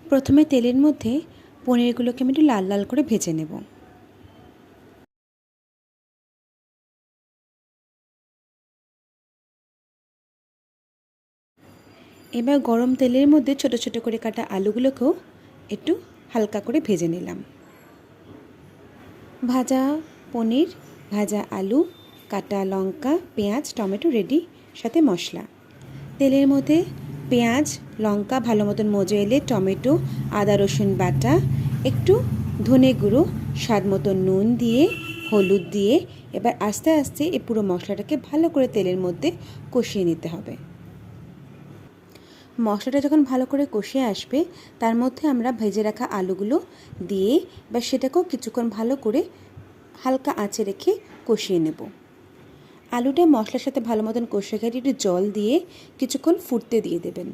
প্রথমে তেলের মধ্যে পনিরগুলোকে আমি একটু লাল লাল করে ভেজে নেব। এবার গরম তেলের মধ্যে ছোট ছোট করে কাটা আলুগুলোকেও একটু হালকা করে ভেজে নিলাম। ভাজা পনির, ভাজা আলু, কাটা লঙ্কা, পেঁয়াজ, টমেটো রেডি, সাথে মশলা। তেলের মধ্যে পেঁয়াজ লঙ্কা ভালো মতন মজে এলে টমেটো, আদা রসুন বাটা, একটু ধনে গুঁড়ো, স্বাদ মতো নুন দিয়ে, হলুদ দিয়ে এবার আস্তে আস্তে এই পুরো মশলাটাকে ভালো করে তেলের মধ্যে কষিয়ে নিতে হবে। মশলাটা যখন ভালো করে কষে আসবে তার মধ্যে আমরা ভেজে রাখা আলুগুলো দিয়ে বা সেটাকেও কিছুক্ষণ ভালো করে হালকা আঁচে রেখে কষিয়ে নেব। আলুটা মশলার সাথে ভালো মতন কষে গেলে একটু জল দিয়ে কিছুক্ষণ ফুটতে দিয়ে দেবেন।